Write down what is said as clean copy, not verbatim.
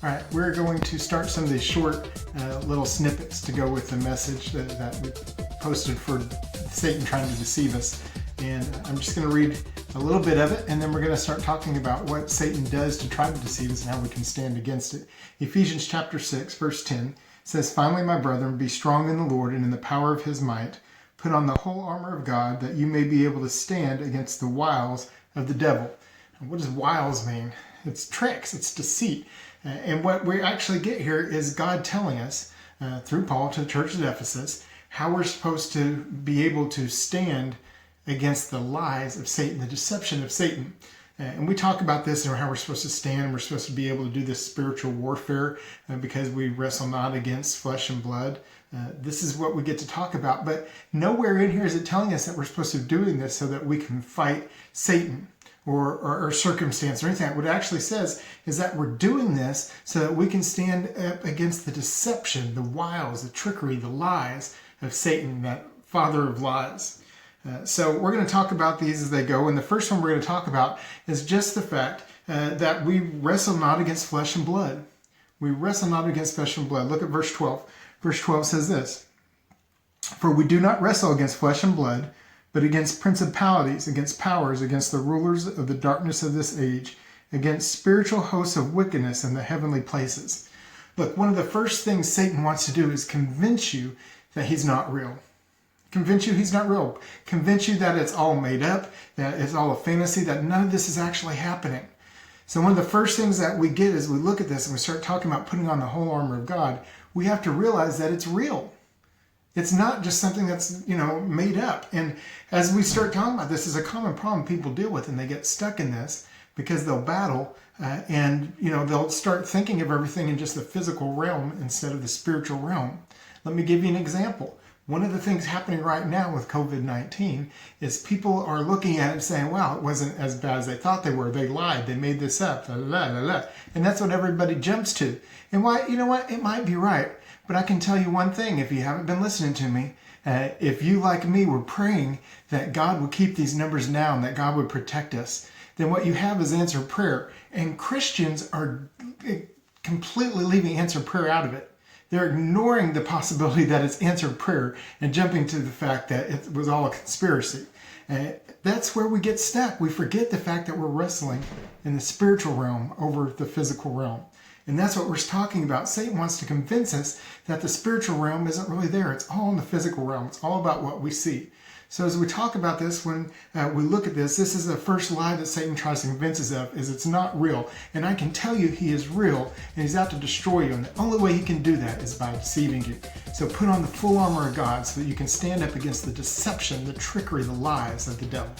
All right, we're going to start some of these short little snippets to go with the message that we posted for Satan trying to deceive us. And I'm just going to read a little bit of it, and then we're going to start talking about what Satan does to try to deceive us and how we can stand against it. Ephesians chapter 6, verse 10 says, "Finally, my brethren, be strong in the Lord and in the power of his might. Put on the whole armor of God, that you may be able to stand against the wiles of the devil." And what does wiles mean? It's tricks, it's deceit. And what we actually get here is God telling us, through Paul to the church at Ephesus, how we're supposed to be able to stand against the lies of Satan, the deception of Satan. And we talk about this and how we're supposed to stand. We're supposed to be able to do this spiritual warfare because we wrestle not against flesh and blood. This is what we get to talk about. But nowhere in here is it telling us that we're supposed to be doing this so that we can fight Satan or circumstance or anything. What it actually says is that we're doing this so that we can stand up against the deception, the wiles, the trickery, the lies of Satan, that father of lies. So we're going to talk about these as they go. And the first one we're going to talk about is just the fact that we wrestle not against flesh and blood. We wrestle not against flesh and blood. Look at verse 12. Verse 12 says this, "For we do not wrestle against flesh and blood, but against principalities, against powers, against the rulers of the darkness of this age, against spiritual hosts of wickedness in the heavenly places." Look, one of the first things Satan wants to do is convince you that he's not real. Convince you he's not real. Convince you that it's all made up, that it's all a fantasy, that none of this is actually happening. So one of the first things that we get as we look at this and we start talking about putting on the whole armor of God, we have to realize that it's real. It's not just something that's, made up. And as we start talking about this, is a common problem people deal with, and they get stuck in this because they'll battle and they'll start thinking of everything in just the physical realm instead of the spiritual realm. Let me give you an example. One of the things happening right now with COVID-19 is people are looking at it and saying, wow, it wasn't as bad as they thought they were. They lied. They made this up. La, la, la, la. And that's what everybody jumps to. And why? You know what? It might be right. But I can tell you one thing, if you haven't been listening to me, if you, like me, were praying that God would keep these numbers down, that God would protect us, then what you have is answered prayer. And Christians are completely leaving answered prayer out of it. They're ignoring the possibility that it's answered prayer and jumping to the fact that it was all a conspiracy. That's where we get stuck. We forget the fact that we're wrestling in the spiritual realm over the physical realm. And that's what we're talking about. Satan wants to convince us that the spiritual realm isn't really there. It's all in the physical realm. It's all about what we see. So as we talk about this, when we look at this is the first lie that Satan tries to convince us of, is it's not real. And I can tell you he is real, and he's out to destroy you. And the only way he can do that is by deceiving you. So put on the full armor of God so that you can stand up against the deception, the trickery, the lies of the devil.